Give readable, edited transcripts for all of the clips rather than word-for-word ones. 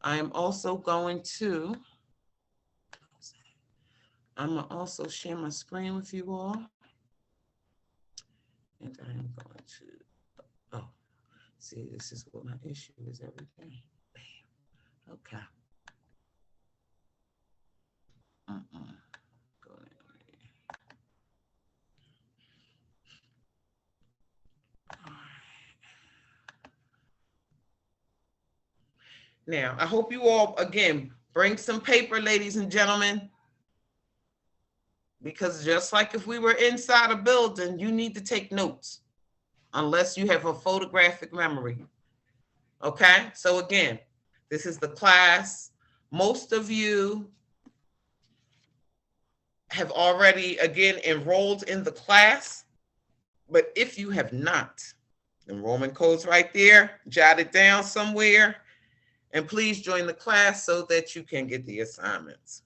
I am also going to, I'm going to also share my screen with you all. And I am going to, oh, see, this is what my issue is every day. Bam. Okay. Go ahead. Now, I hope you all, again, bring some paper, ladies and gentlemen, because just like if we were inside a building, you need to take notes unless you have a photographic memory. Okay, so again, this is the class. Most of you have already, again, enrolled in the class, but if you have not, enrollment code's right there, jot it down somewhere, and please join the class so that you can get the assignments.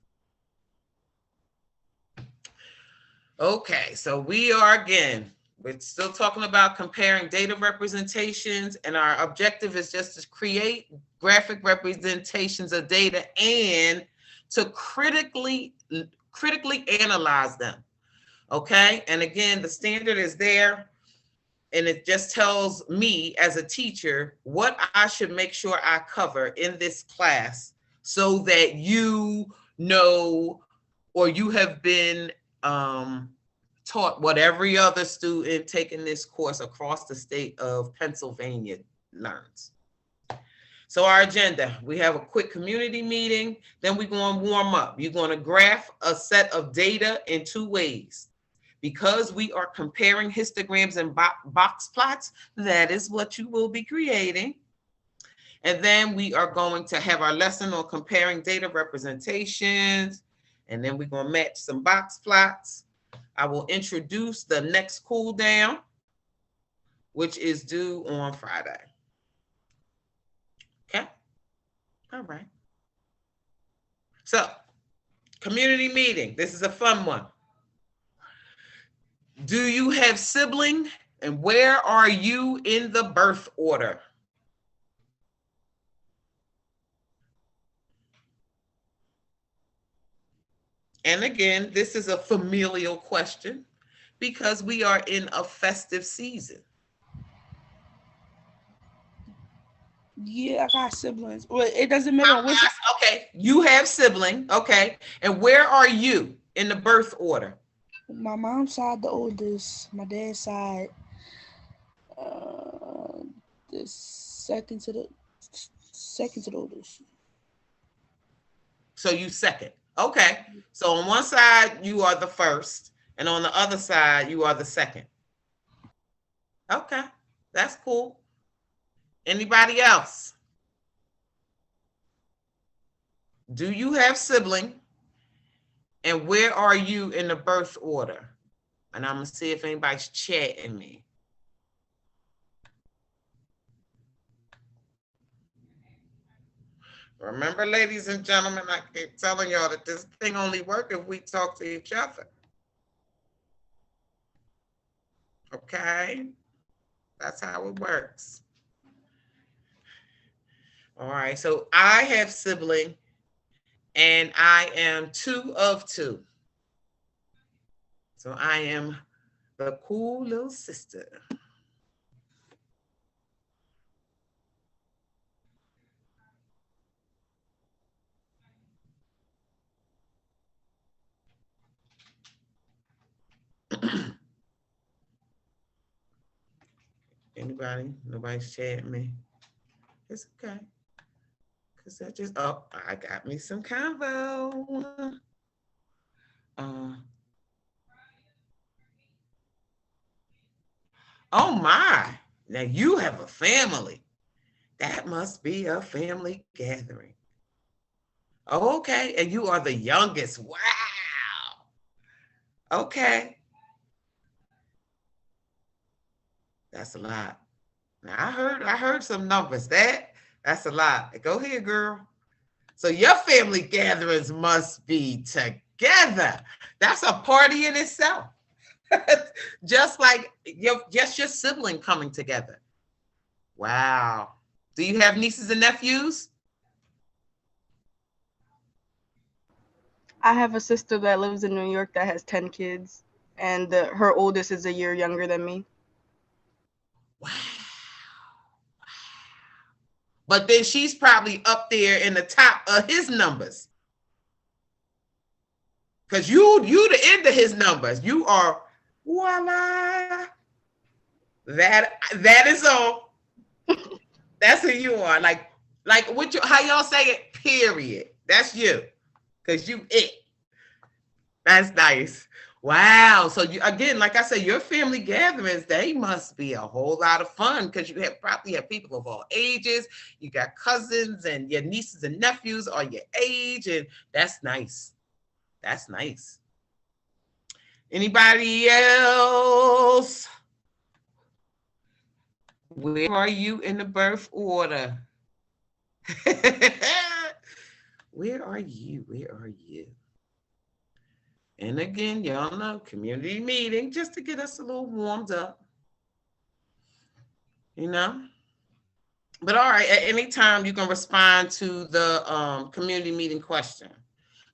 Okay, so we are, again, we're still talking about comparing data representations, and our objective is just to create graphic representations of data and to critically analyze them. Okay, and again, the standard is there, and it just tells me as a teacher what I should make sure I cover in this class so that you know, or you have been taught what every other student taking this course across the state of Pennsylvania learns. So our agenda, we have a quick community meeting, then we're going to warm up. You're going to graph a set of data in 2 ways. Because we are comparing histograms and box plots, that is what you will be creating. And then we are going to have our lesson on comparing data representations, and then we're going to match some box plots. I will introduce the next cool down, which is due on Friday. Okay. All right. So, community meeting. This is a fun one. Do you have sibling, and where are you in the birth order? And again, this is a familial question because we are in a festive season. Yeah, I got siblings. Well, it doesn't matter which. Okay, you have sibling. Okay, and where are you in the birth order? My mom's side, the oldest. My dad's side, the second to the oldest. So you second. Okay, so on one side you are the first, and on the other side you are the second. Okay, that's cool. Anybody else? Do you have sibling? And where are you in the birth order? And I'm gonna see if anybody's chatting me. Remember, ladies and gentlemen, I keep telling y'all that this thing only works if we talk to each other. Okay? That's how it works. All right, so I have sibling, and I am 2 of 2. So I am the cool little sister. Anybody? Nobody's chatting me. It's okay. Cause I just, oh, I got me some convo. Oh my, now you have a family. That must be a family gathering. Okay, and you are the youngest. Wow. Okay. That's a lot. Now I heard some numbers. That's a lot. Go ahead, girl. So your family gatherings must be together. That's a party in itself. Just like your sibling coming together. Wow. Do you have nieces and nephews? I have a sister that lives in New York that has 10 kids, and her oldest is a year younger than me. Wow. But then she's probably up there in the top of his numbers. Because you the end of his numbers. You are voila. That is all. That's who you are. Like what you how y'all say it, period. That's you. Because you it. That's nice. Wow. So you again, like I said, your family gatherings, they must be a whole lot of fun because you probably have people of all ages. You got cousins and your nieces and nephews are your age, and that's nice. That's nice. Anybody else? Where are you in the birth order? Where are you? Where are you? And again, y'all know, community meeting just to get us a little warmed up. You know? But all right, at any time you can respond to the community meeting question.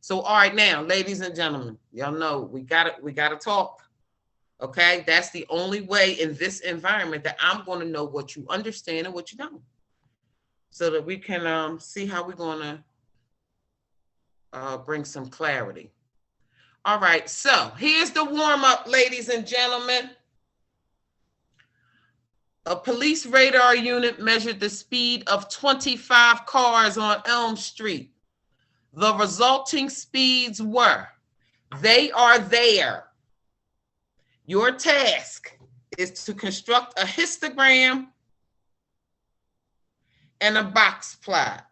So all right, now, ladies and gentlemen, y'all know we gotta talk. Okay, that's the only way in this environment that I'm going to know what you understand and what you don't, so that we can see how we're going to bring some clarity. All right, so here's the warm up, ladies and gentlemen. A police radar unit measured the speed of 25 cars on Elm Street. The resulting speeds were, they are there. Your task is to construct a histogram and a box plot.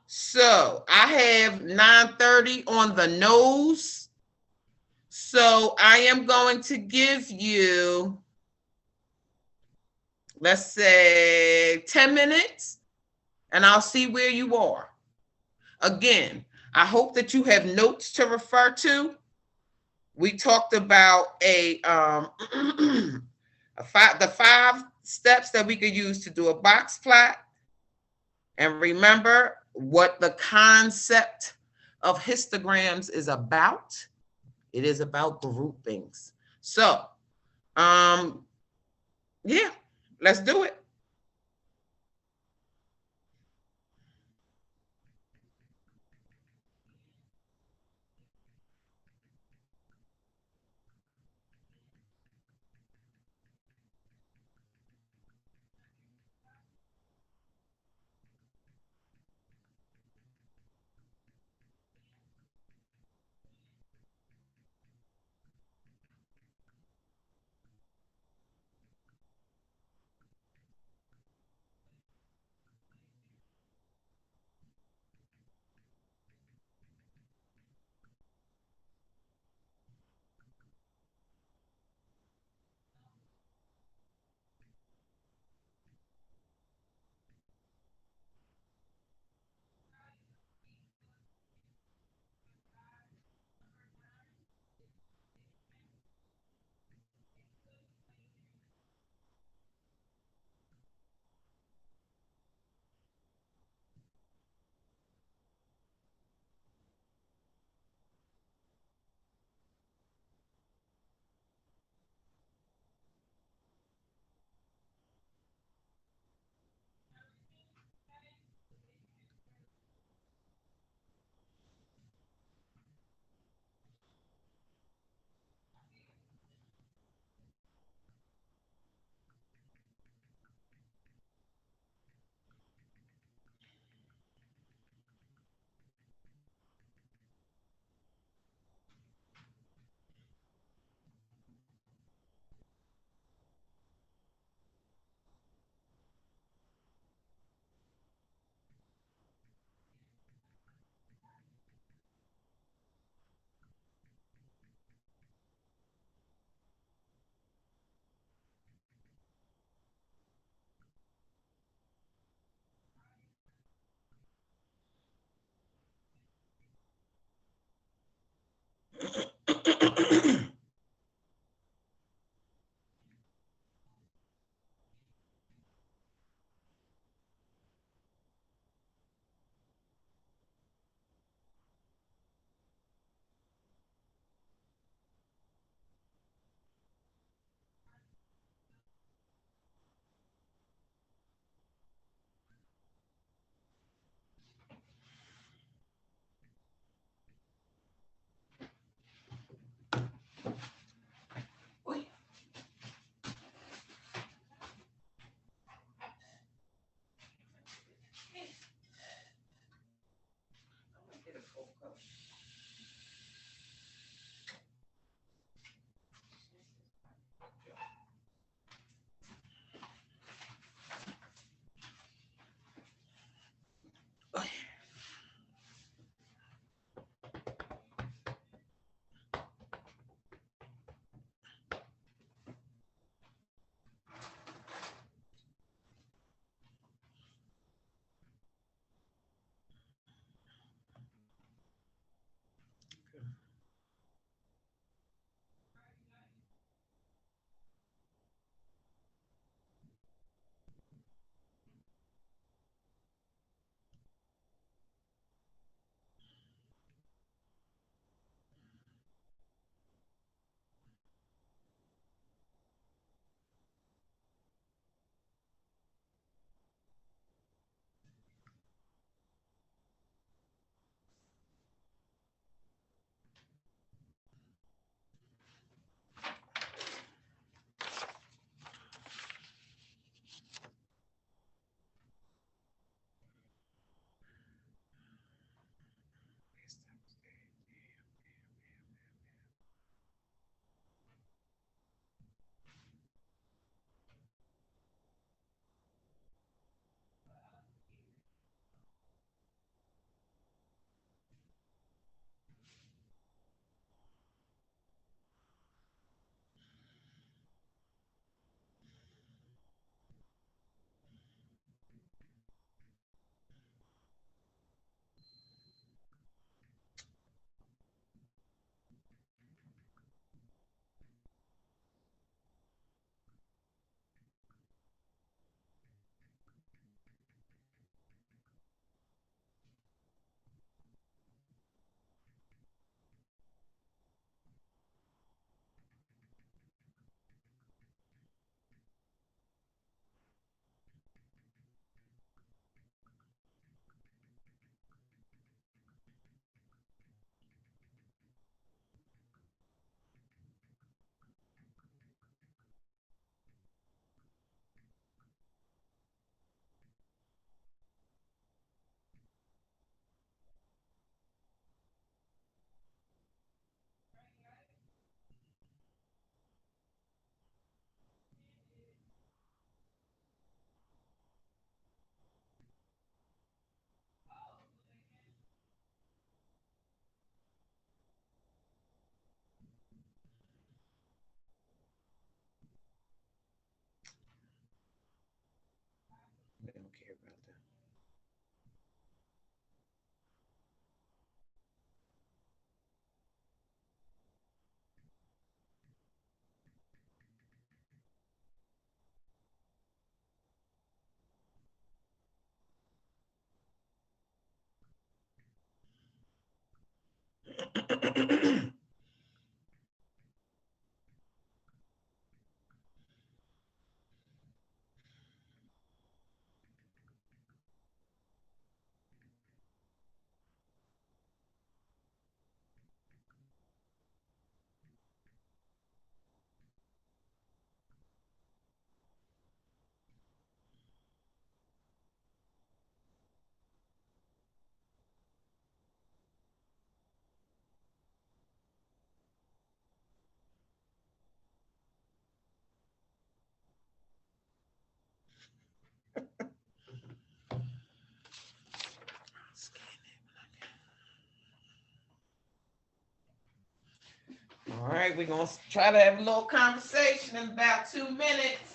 So I have 930 on the nose. So I am going to give you, let's say 10 minutes, and I'll see where you are. Again, I hope that you have notes to refer to. We talked about the 5 steps that we could use to do a box plot. And remember what the concept of histograms is about. It is about groupings. So, yeah, let's do it. They don't care about that. All right, we're gonna try to have a little conversation in about 2 minutes.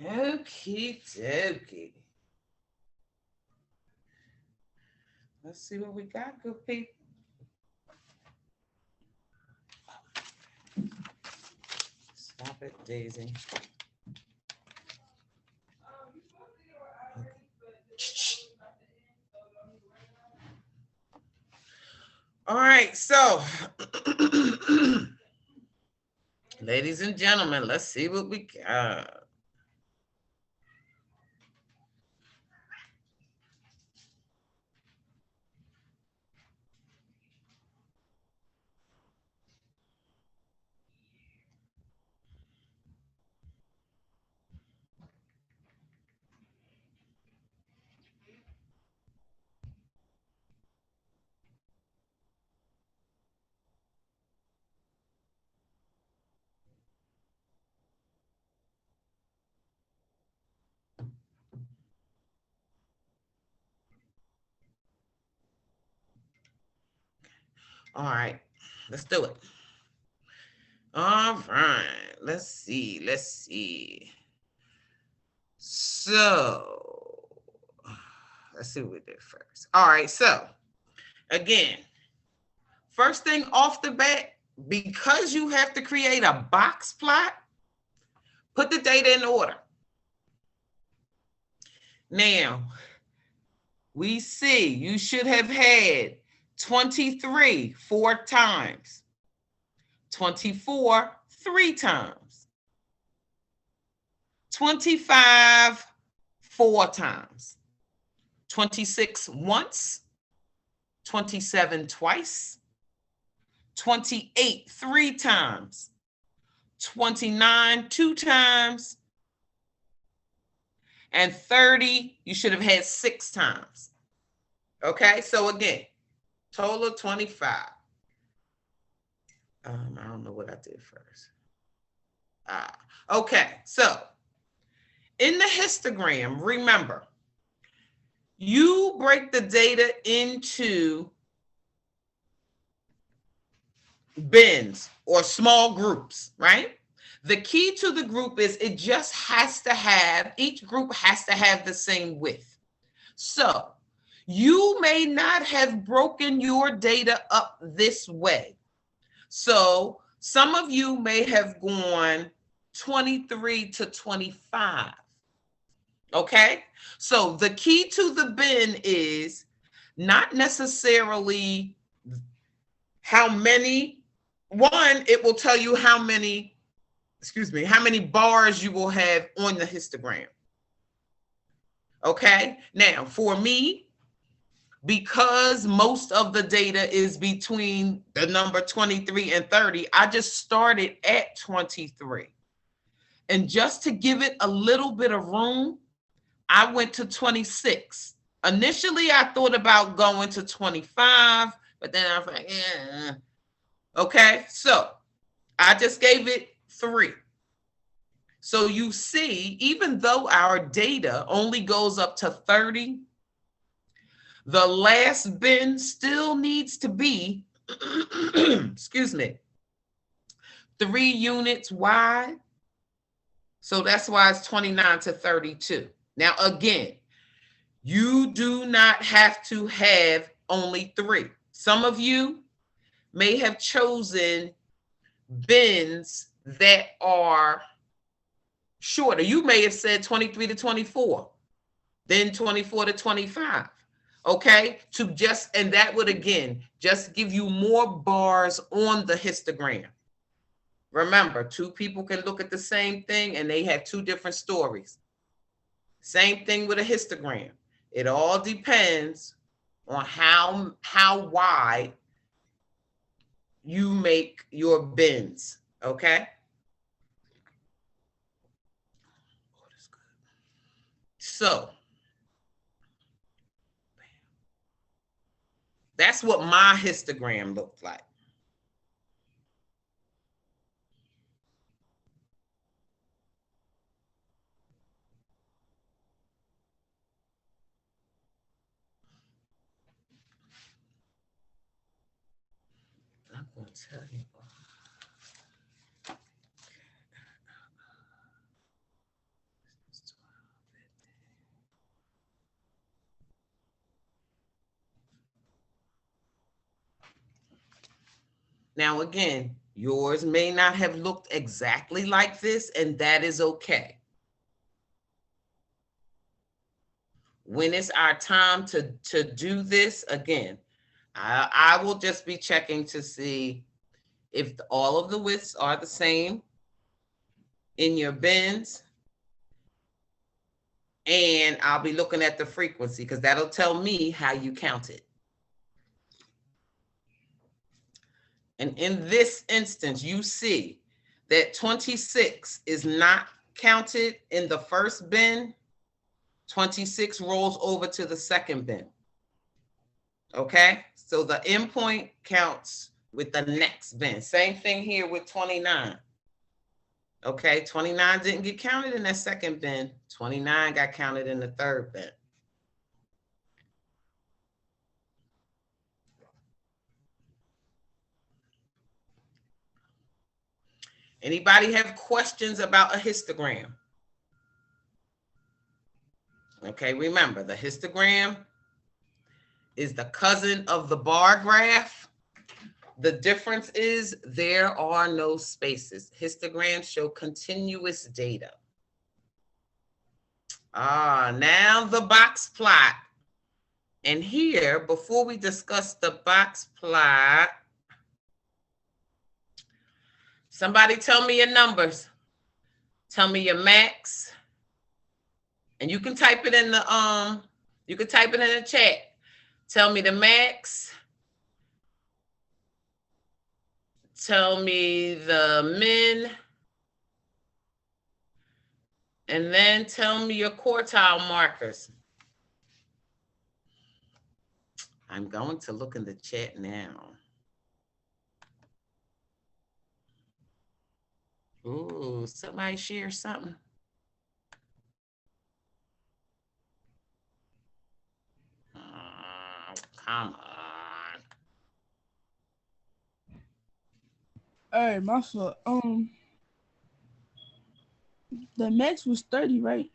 Okie dokie. Let's see what we got, good people. Stop it, Daisy. All right, so ladies and gentlemen, let's see what we got. All right, let's do it. All right, let's see. So, let's see what we did first. All right, so again, first thing off the bat, because you have to create a box plot, put the data in order. Now, we see you should have had 23 4 times, 24 3 times, 25 4 times, 26 once, 27 twice, 28 3 times, 29 2 times, and 30 you should have had 6 times. Okay, so again, total of 25. I don't know what I did first. Okay, so in the histogram, remember, you break the data into bins or small groups, right? The key to the group is it just has to have, each group has to have the same width. So you may not have broken your data up this way. So some of you may have gone 23 to 25. Okay, so the key to the bin is not necessarily how many, one, it will tell you how many, how many bars you will have on the histogram. Okay, now for me, because most of the data is between the number 23 and 30, I just started at 23. And just to give it a little bit of room, I went to 26. Initially, I thought about going to 25, but then I was like, yeah. Okay, so I just gave it 3. So you see, even though our data only goes up to 30, the last bin still needs to be, 3 units wide. So that's why it's 29 to 32. Now, again, you do not have to have only 3. Some of you may have chosen bins that are shorter. You may have said 23 to 24, then 24 to 25. Okay, to just, and that would again just give you more bars on the histogram. Remember, 2 people can look at the same thing and they have 2 different stories. Same thing with a histogram. It all depends on how wide you make your bins. Okay. So that's what my histogram looked like. I'm going to tell you. Now, again, yours may not have looked exactly like this, and that is okay. When it's our time to do this, again, I will just be checking to see if all of the widths are the same in your bins. And I'll be looking at the frequency because that'll tell me how you count it. And in this instance, you see that 26 is not counted in the first bin. 26 rolls over to the second bin. Okay, so the endpoint counts with the next bin. Same thing here with 29. Okay, 29 didn't get counted in that second bin. 29 got counted in the third bin. Anybody have questions about a histogram? Okay, remember the histogram is the cousin of the bar graph. The difference is there are no spaces. Histograms show continuous data. Now the box plot. And here, before we discuss the box plot, somebody tell me your numbers. Tell me your max. And you can type it in the chat. Tell me the max. Tell me the min. And then tell me your quartile markers. I'm going to look in the chat now. Ooh, somebody share something. Come on. All right, my fault. The max was 30, right?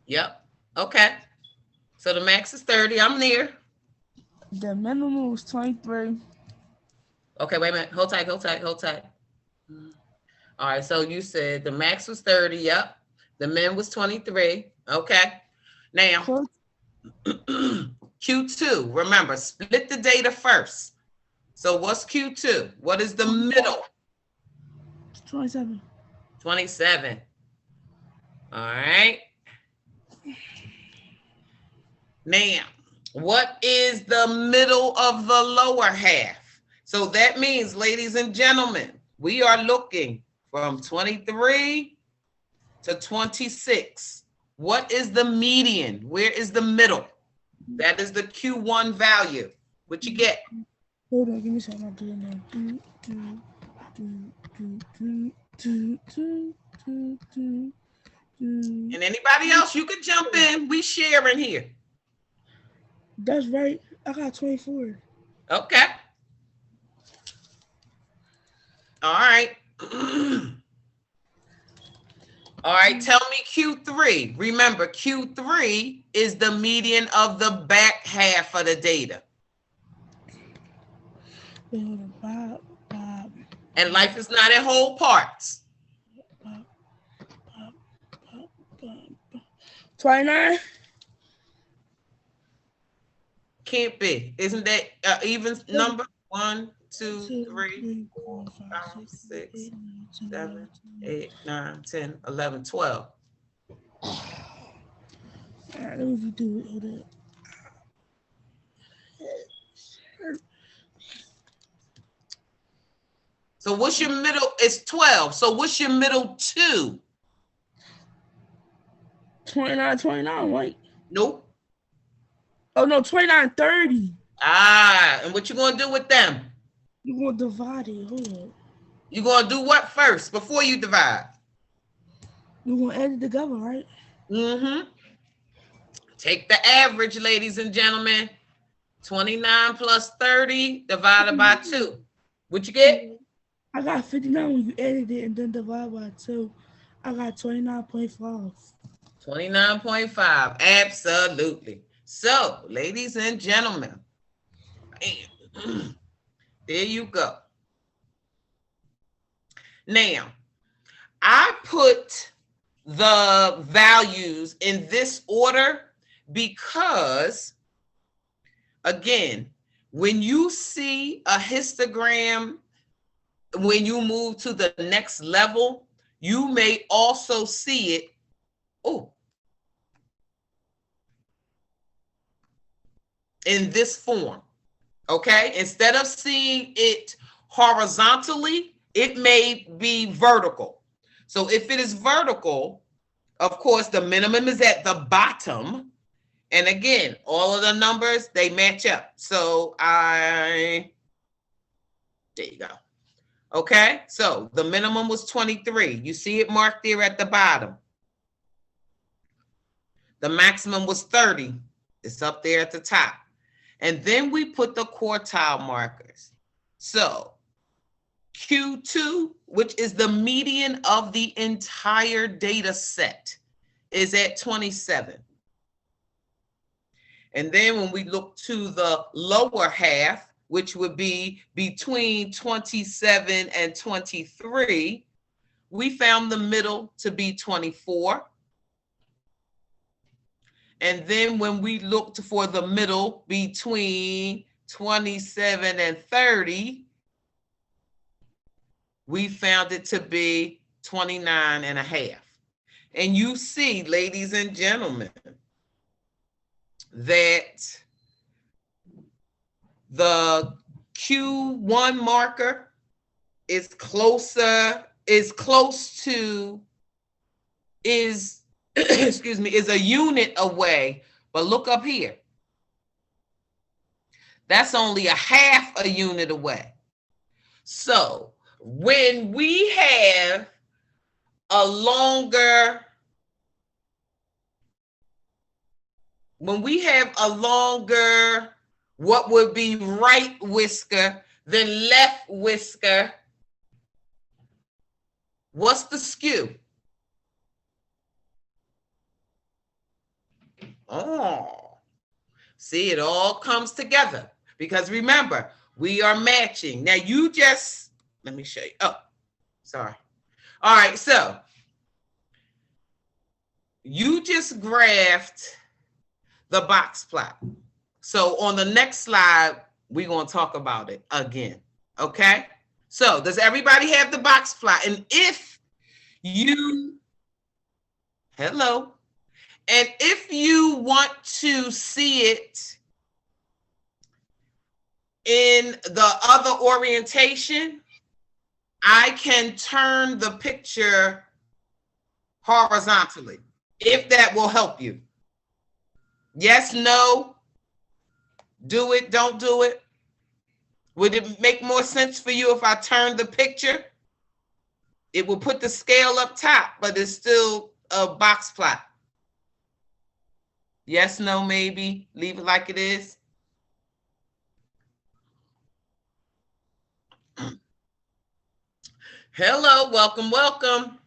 Yep. Okay. So the max is 30. I'm near. The minimum was 23. Okay, wait a minute. Hold tight. All right, so you said the max was 30. Yep. The min was 23. Okay. Now, Q2, remember, split the data first. So what's Q2? What is the middle? 27. 27. All right. Now, what is the middle of the lower half? So that means, ladies and gentlemen, we are looking from 23 to 26. What is the median? Where is the middle? That is the Q1 value. What you get? Hold on, give me something. I'll do it now. And anybody else, you can jump in. We sharing here. That's right. I got 24. Okay. All right. All right, tell me Q3. Remember, Q3 is the median of the back half of the data. And life is not in whole parts. 29? Can't be. Isn't that even number? 1, 2, 3, 4, 5, 6, 7, 8, 9, 10, 11, 12. All right, let me do it. Hold up. So what's your middle? It's 12. So what's your middle 2? 29, right? Nope. Oh, no, 29, 30. And what you gonna do with them? You want to divide it. Hold up. You gonna do what first before you divide? You want to add it together, right? Mm-hmm. Take the average, ladies and gentlemen. 29 plus 30 divided by 2. What you get? I got 59 when you added it and then divide by 2. I got 29.5. 29.5. Absolutely. So, ladies and gentlemen, there you go. Now, I put the values in this order because, again, when you see a histogram, when you move to the next level, you may also see it. Oh, in this form, okay? Instead of seeing it horizontally, it may be vertical. So if it is vertical, of course, the minimum is at the bottom. And again, all of the numbers, they match up. So there you go. Okay, so the minimum was 23. You see it marked there at the bottom. The maximum was 30. It's up there at the top. And then we put the quartile markers. So Q2, which is the median of the entire data set, is at 27. And then when we look to the lower half, which would be between 27 and 23, we found the middle to be 24. And then when we looked for the middle between 27 and 30, we found it to be 29 and a half. And you see, ladies and gentlemen, that the Q1 marker is close to, excuse me, is a unit away. But look up here. That's only a half a unit away. So when we have a longer, what would be right whisker than left whisker, what's the skew? Oh, see, it all comes together because remember, we are matching. Now you just, let me show you. Oh, sorry. All right, so you just graphed the box plot. So on the next slide, we're going to talk about it again. Okay? So does everybody have the box plot? And if you, hello, and if you want to see it in the other orientation, I can turn the picture horizontally, if that will help you. Yes, no, do it, don't do it. Would it make more sense for you if I turned the picture? It will put the scale up top, but it's still a box plot. Yes, no, maybe. Leave it like it is. Hello, welcome, welcome.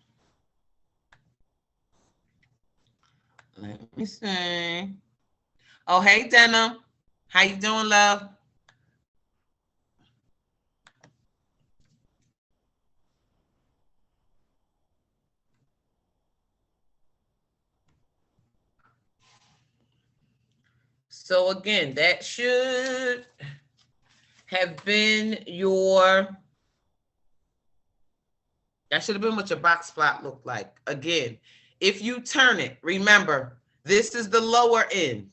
Let me see. Oh, hey, Denim. How you doing, love? So again, that should have been your, that should have been what your box plot looked like. Again, if you turn it, remember, this is the lower end.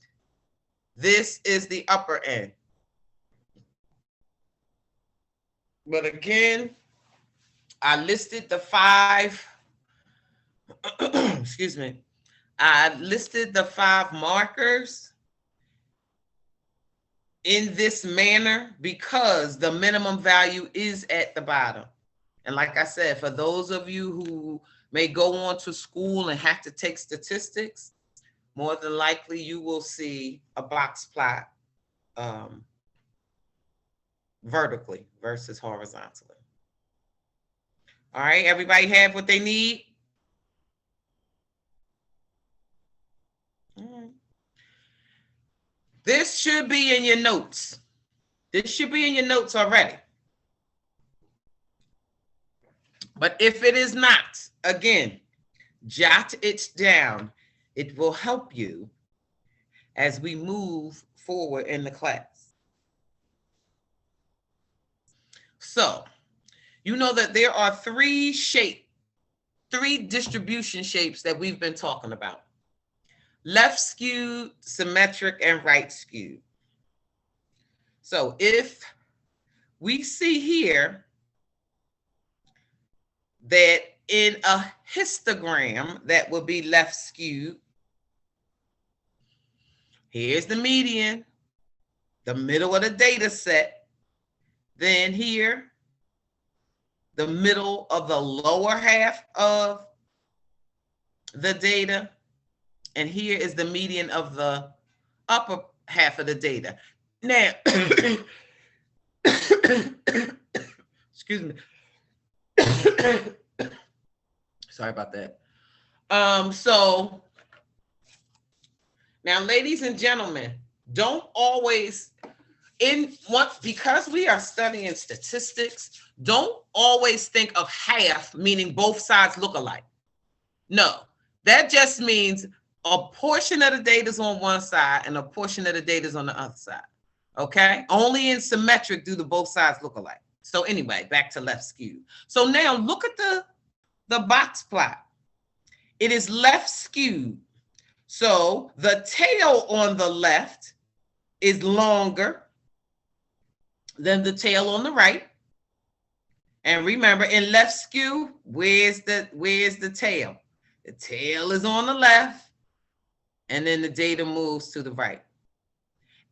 This is the upper end. But again, I listed the 5, excuse me, I listed the 5 markers in this manner because the minimum value is at the bottom. And like I said, for those of you who may go on to school and have to take statistics, more than likely you will see a box plot vertically versus horizontally. All right, everybody have what they need? All right. This should be in your notes. This should be in your notes already. But if it is not, again, jot it down. It will help you as we move forward in the class. So, you know that there are three distribution shapes that we've been talking about. Left skewed, symmetric, and right skewed. So if we see here that in a histogram that will be left skewed, here's the median, the middle of the data set, then here, the middle of the lower half of the data, and here is the median of the upper half of the data. Now, excuse me. Sorry about that. So now, ladies and gentlemen, don't always because we are studying statistics, don't always think of half, meaning both sides look alike. No, that just means a portion of the data is on one side and a portion of the data is on the other side. Okay? Only in symmetric do the both sides look alike. So anyway, back to left skewed. So now look at the box plot. It is left skewed. So the tail on the left is longer than the tail on the right. And remember, in left skew, where's the tail? The tail is on the left, and then the data moves to the right.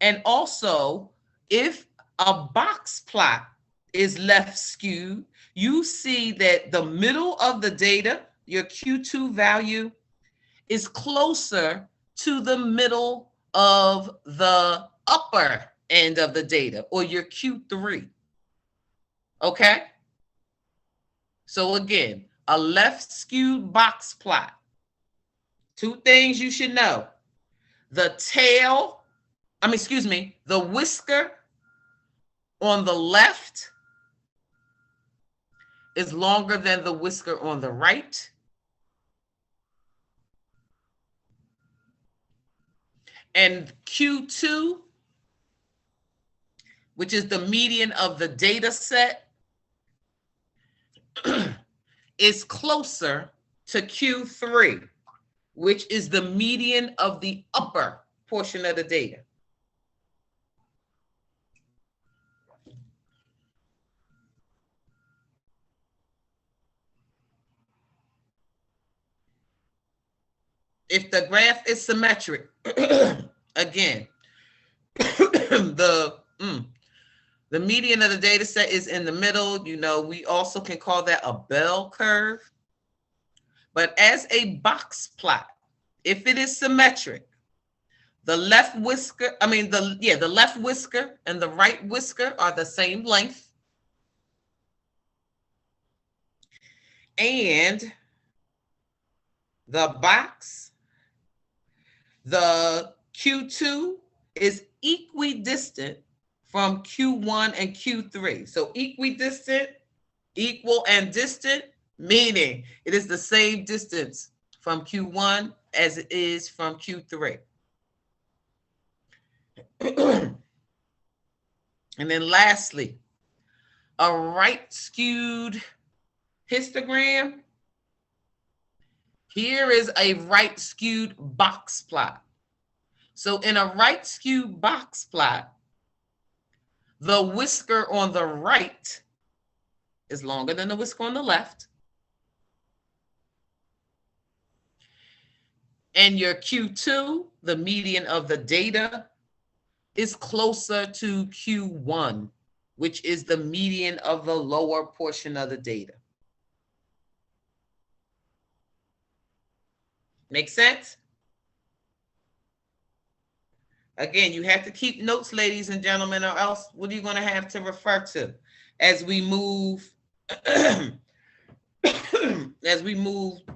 And also, if a box plot is left skewed, you see that the middle of the data, your Q2 value, is closer to the middle of the upper end of the data, or your Q3. Okay? So again, a left skewed box plot. Two things you should know. The whisker on the left is longer than the whisker on the right. And Q2, which is the median of the data set, is closer to Q3, which is the median of the upper portion of the data. If the graph is symmetric, again, the median of the data set is in the middle. You know, we also can call that a bell curve. But as a box plot, if it is symmetric, the left whisker, the left whisker and the right whisker are the same length. And the box, the Q2 is equidistant from Q1 and Q3. So equidistant, equal and distant, meaning it is the same distance from Q1 as it is from Q3. And then lastly, a right skewed histogram. Here is a right skewed box plot. So in a right skewed box plot, the whisker on the right is longer than the whisker on the left. And your Q2, the median of the data, is closer to Q1, which is the median of the lower portion of the data. Make sense? Again, you have to keep notes, ladies and gentlemen, or else what are you going to have to refer to as we move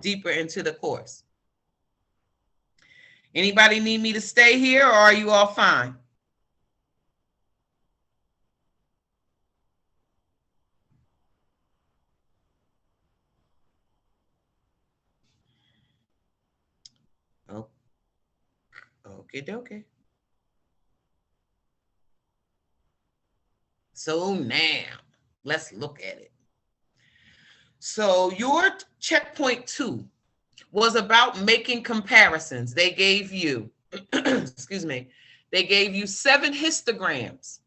deeper into the course? Anybody need me to stay here, or are you all fine? Okie dokie. So now let's look at it. So your checkpoint 2 was about making comparisons. They gave you, excuse me, they gave you 7 histograms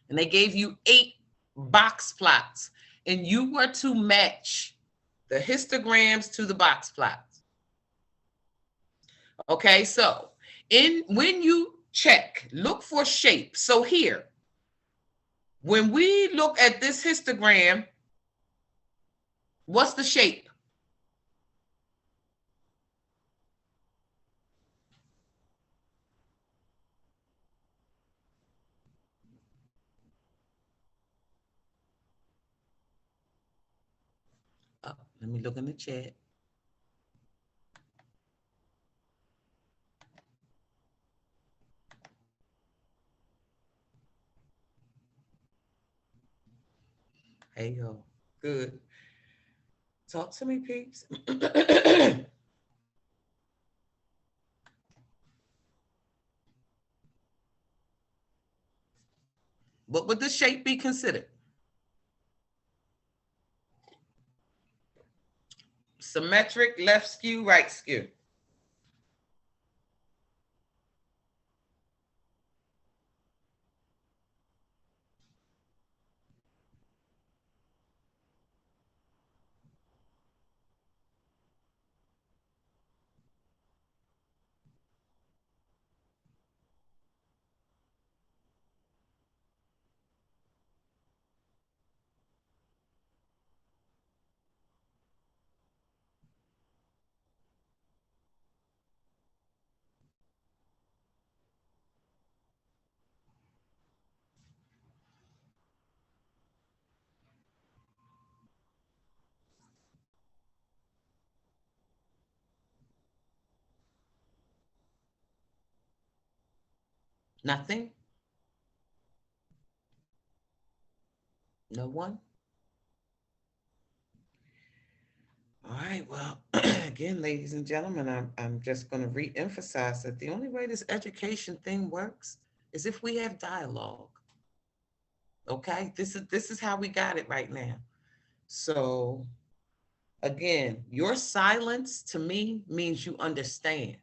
and they gave you 8 box plots, and you were to match the histograms to the box plots. Okay, so when you check, look for shape. So here, when we look at this histogram, what's the shape? Oh, let me look in the chat. Hey, yo, good. Talk to me, peeps. What would the shape be considered? Symmetric, left skew, right skew. Nothing? No one? All right, well, again, ladies and gentlemen, I'm just going to re-emphasize that the only way this education thing works is if we have dialogue. Okay, this is how we got it right now. So again, your silence to me means you understand.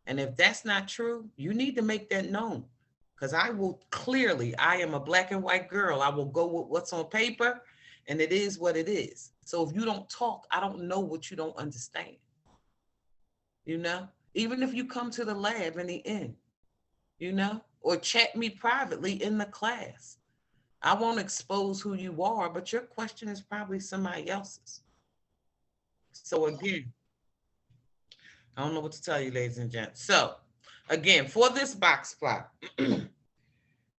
And if that's not true, you need to make that known. Because I am a black and white girl. I will go with what's on paper, and it is what it is. So if you don't talk, I don't know what you don't understand. You know, even if you come to the lab in the end, you know, or chat me privately in the class. I won't expose who you are, but your question is probably somebody else's. So again, I don't know what to tell you, ladies and gents. So again, for this box plot,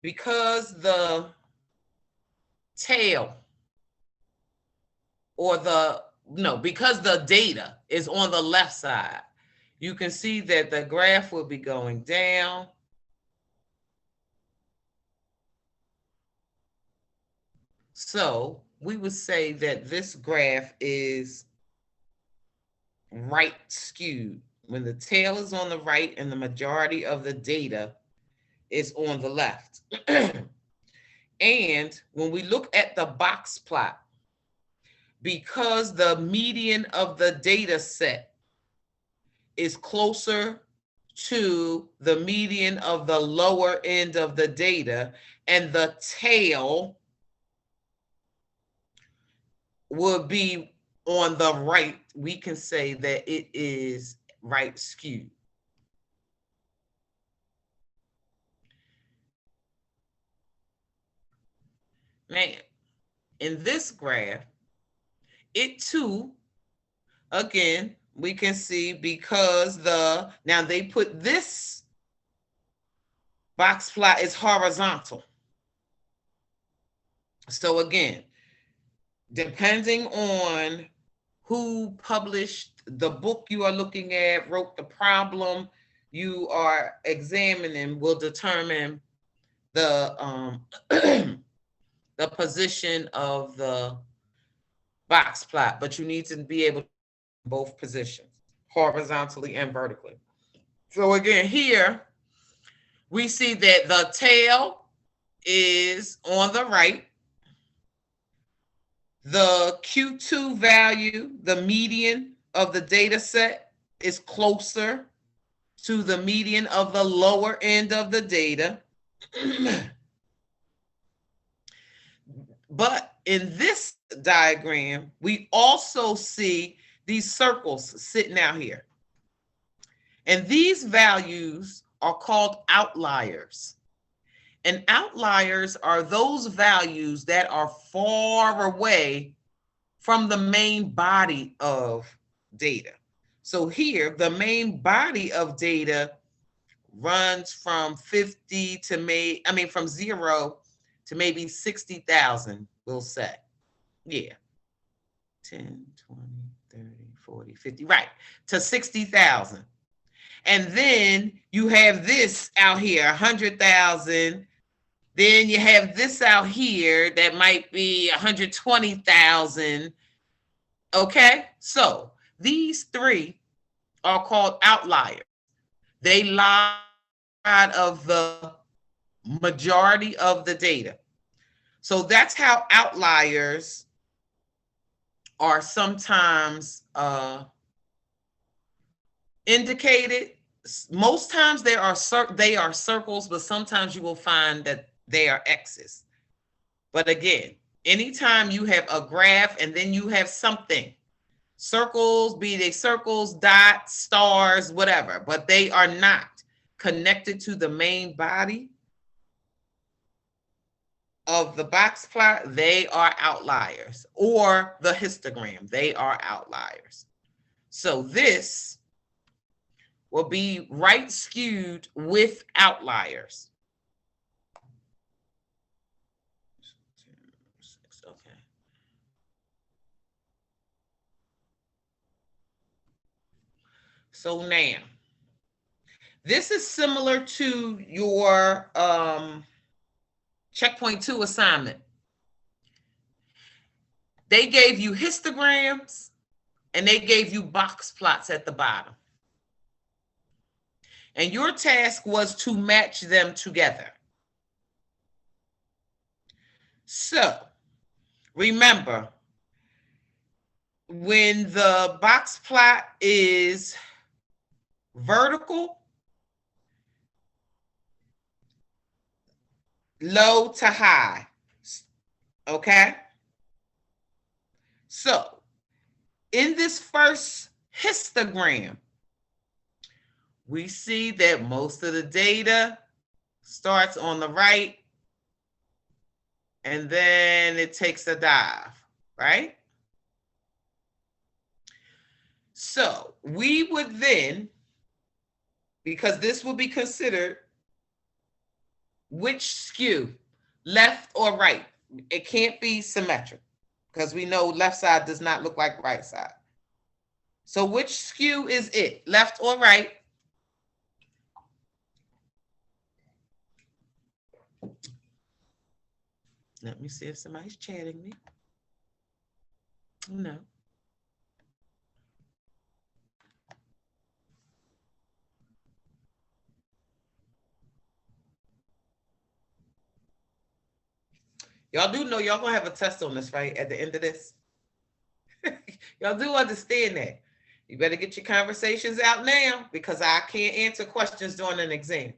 because the tail because the data is on the left side, you can see that the graph will be going down. So we would say that this graph is right skewed when the tail is on the right and the majority of the data is on the left. And when we look at the box plot, because the median of the data set is closer to the median of the lower end of the data, and the tail would be on the right, we can say that it is right skewed. Now, in this graph, it too, again, we can see because now they put this box plot is horizontal. So again, depending on who published the book you are looking at, wrote the problem you are examining, will determine the the position of the box plot, but you need to be able to both positions, horizontally and vertically. So again, here we see that the tail is on the right. The Q2 value, the median of the data set, is closer to the median of the lower end of the data. But in this diagram, we also see these circles sitting out here. And these values are called outliers. And outliers are those values that are far away from the main body of data. So here, the main body of data runs from 50 to from 0 to maybe 60,000, we'll say. Yeah. 10, 20, 30, 40, 50, right, to 60,000. And then you have this out here, 100,000. Then you have this out here that might be 120,000. Okay, so these three are called outliers. They lie out of the majority of the data. So that's how outliers are sometimes indicated. Most times they are circles, but sometimes you will find that they are X's. But again, anytime you have a graph and then you have something, circles, be they circles, dots, stars, whatever, but they are not connected to the main body of the box plot, they are outliers, or the histogram, they are outliers. So this will be right skewed with outliers. Okay. So now, this is similar to your checkpoint 2 assignment. They gave you histograms and they gave you box plots at the bottom. And your task was to match them together. So remember, when the box plot is vertical, low to high, okay? So in this first histogram, we see that most of the data starts on the right and then it takes a dive, right? So we would then, because this will be considered which skew, left or right. It can't be symmetric because we know left side does not look like right side. So which skew is it, left or right? Let me see if somebody's chatting me. No. Y'all do know y'all gonna have a test on this, right? At the end of this. Y'all do understand that. You better get your conversations out now because I can't answer questions during an exam.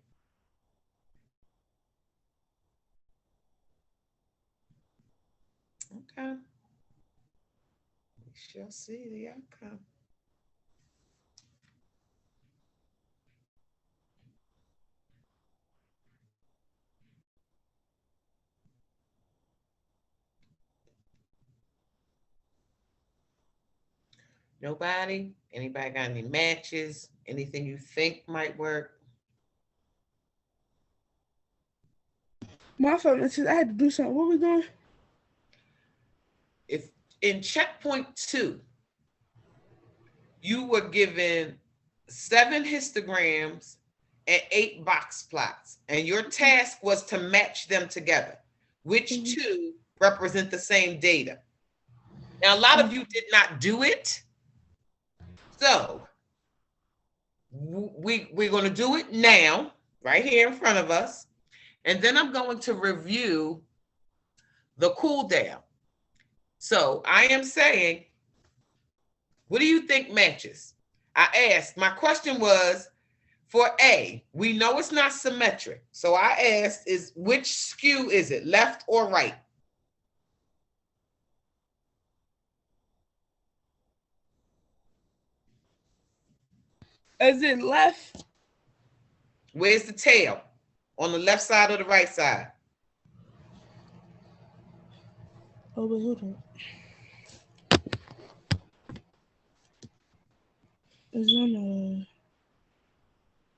Okay. We shall see the outcome. Nobody? Anybody got any matches? Anything you think might work? My phone, I had to do something. What we doing? If in checkpoint 2, you were given 7 histograms and 8 box plots, and your task was to match them together, which 2 represent the same data. Now, a lot of you did not do it. So we're going to do it now, right here in front of us. And then I'm going to review the cool down. So I am saying, what do you think matches? I asked, my question was for A, we know it's not symmetric. So I asked, is which skew is it, left or right? Is it left? Where's the tail? On the left side or the right side? Oh, wait, hold on. It's on the.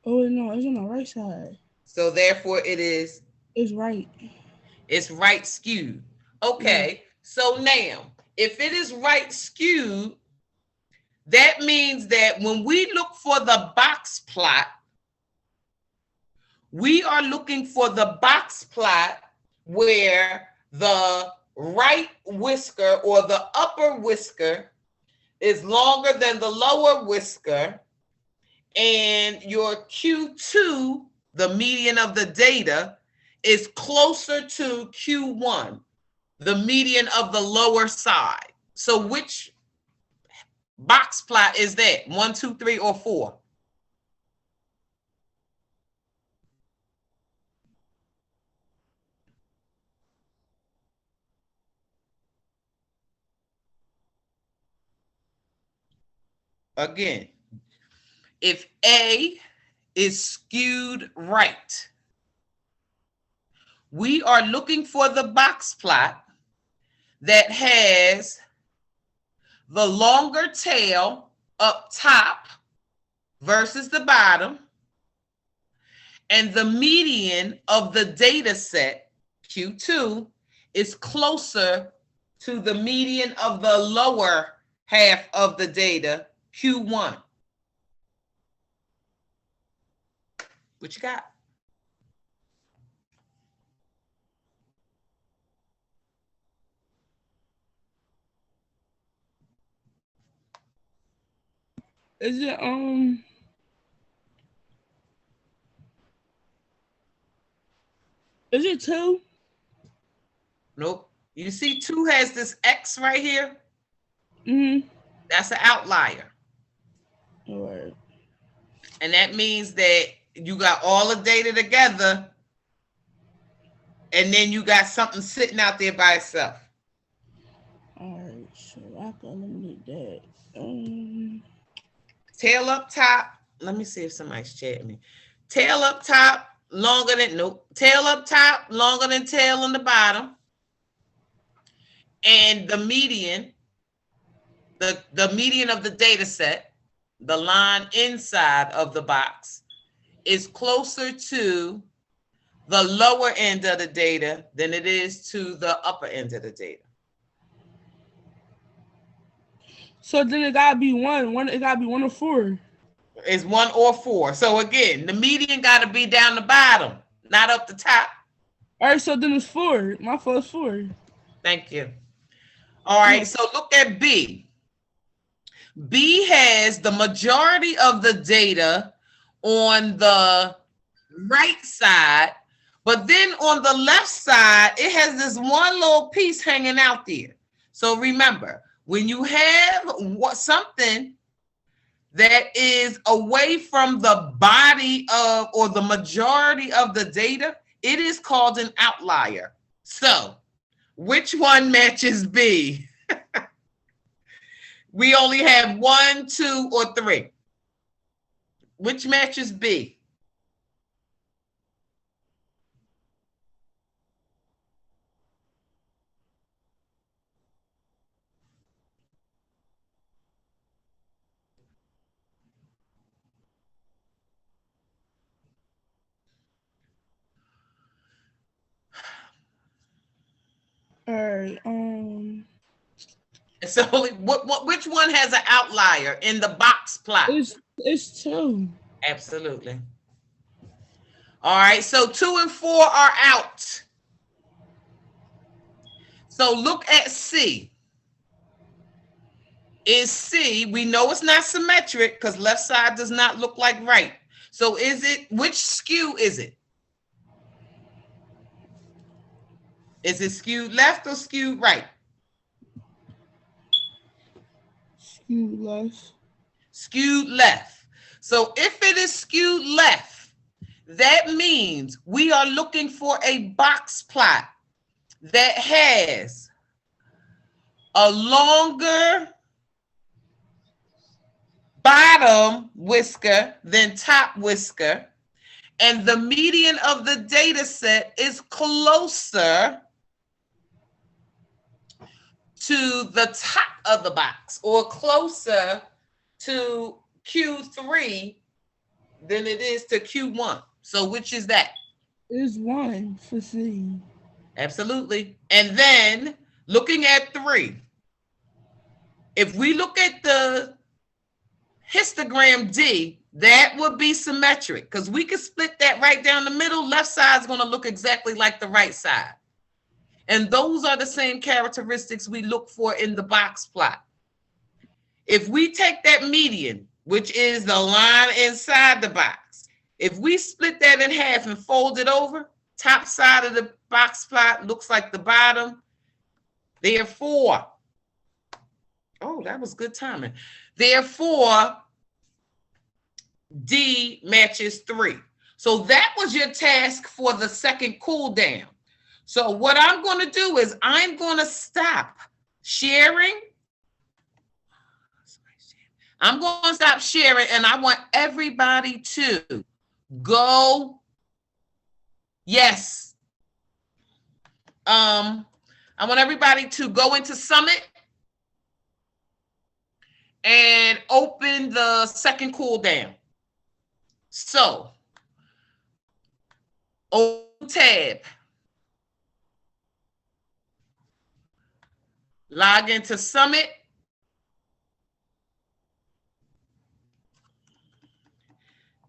Oh, no, it's on the right side. So therefore it is, It's right. it's right skewed. Okay, so now, if it is right skewed, that means that when we look for the box plot, we are looking for the box plot where the right whisker or the upper whisker is longer than the lower whisker, and your Q2, the median of the data, is closer to Q1, the median of the lower side. So which box plot is that? 1, 2, 3, or 4? Again, if A is skewed right, we are looking for the box plot that has the longer tail up top versus the bottom, and the median of the data set, Q2, is closer to the median of the lower half of the data, Q1. What you got? Is it Is it 2? Nope. You see 2 has this X right here? Mm-hmm. That's an outlier. All right. And that means that you got all the data together, and then you got something sitting out there by itself. All right. So I can eliminate that. Tail up top. Let me see if somebody's chatting me. Tail up top, longer than, nope. Tail up top, longer than tail on the bottom. And the median, the median of the data set, the line inside of the box, is closer to the lower end of the data than it is to the upper end of the data. So then it gotta be one. It gotta be 1 or 4. It's 1 or 4. So again, the median got to be down the bottom, not up the top. All right. So then it's 4. My fault is 4. Thank you. All right, so look at B. B has the majority of the data on the right side, but then on the left side, it has this one little piece hanging out there. So remember, when you have something that is away from the body of or the majority of the data, it is called an outlier. So which one matches B? We only have 1, 2, or 3. Which matches B? All right. So which one has an outlier in the box plot? It's 2. Absolutely. All right, so 2 and 4 are out. So look at C. Is C. We know it's not symmetric because left side does not look like right. So is it, which skew is it? Is it skewed left or skewed right? Skewed left. Skewed left. So if it is skewed left, that means we are looking for a box plot that has a longer bottom whisker than top whisker, and the median of the data set is closer to the top of the box or closer to Q3 than it is to Q1. So which is that? Is 1 for C. Absolutely. And then looking at 3, if we look at the histogram D, that would be symmetric because we could split that right down the middle. Left side is going to look exactly like the right side. And those are the same characteristics we look for in the box plot. If we take that median, which is the line inside the box, if we split that in half and fold it over, top side of the box plot looks like the bottom. Therefore, oh, that was good timing. Therefore, D matches 3. So that was your task for the second cool down. So what I'm going to do is I'm going to stop sharing. I'm going to stop sharing, and I want everybody to go. Yes. I want everybody to go into Summit and open the second cool down. So, open tab. Log into Summit.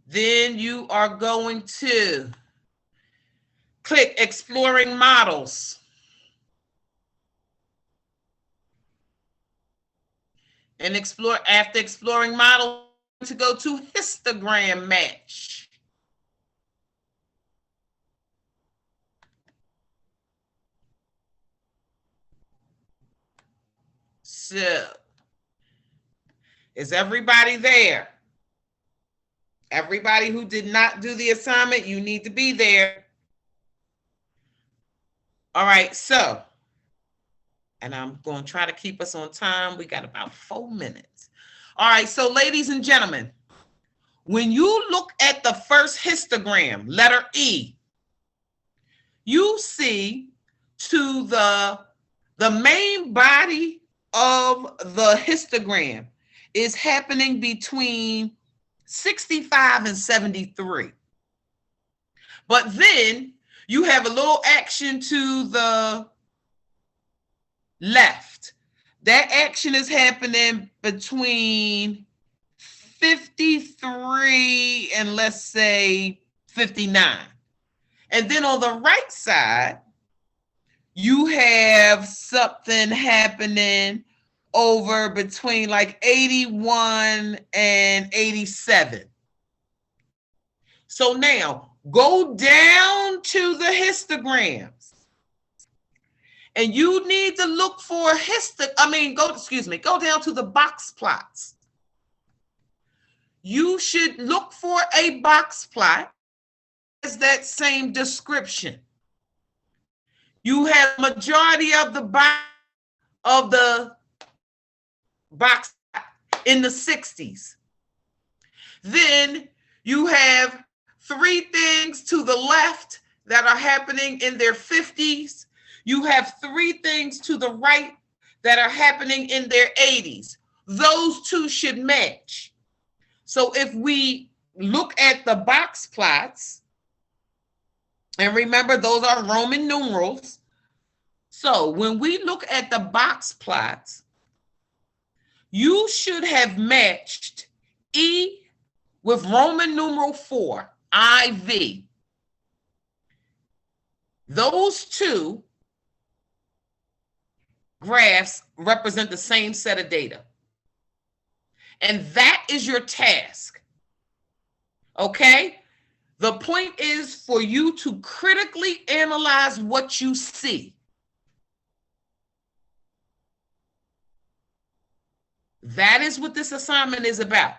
Then you are going to click Exploring Models. And after exploring models, to go to histogram match. So, is everybody there? Everybody who did not do the assignment, you need to be there. All right, so, and I'm going to try to keep us on time. We got about 4 minutes. All right, so ladies and gentlemen, when you look at the first histogram, letter E, you see to the main body of the histogram is happening between 65 and 73. But then you have a little action to the left. That action is happening between 53 and let's say 59. And then on the right side, you have something happening over between like 81 and 87. So now go down to the histograms. And you need to look for go down to the box plots. You should look for a box plot as that same description. You have majority of the box in the 60s. Then you have 3 things to the left that are happening in their 50s. You have 3 things to the right that are happening in their 80s. Those 2 should match. So if we look at the box plots, and remember those are Roman numerals. So when we look at the box plots, you should have matched E with Roman numeral 4, IV. Those 2 graphs represent the same set of data. And that is your task. Okay? The point is for you to critically analyze what you see. That is what this assignment is about.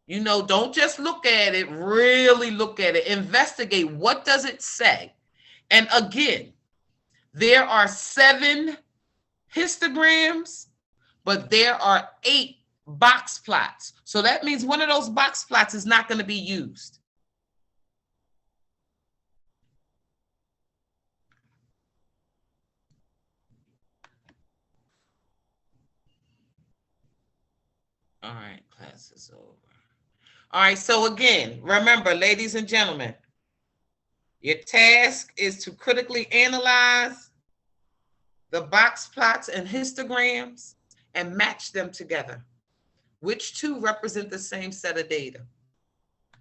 You know, don't just look at it, really look at it. Investigate. What does it say? And again, there are 7 histograms, but there are 8 box plots. So that means one of those box plots is not going to be used. All right, class is over. All right, so again, remember, ladies and gentlemen, your task is to critically analyze the box plots and histograms and match them together. Which two represent the same set of data?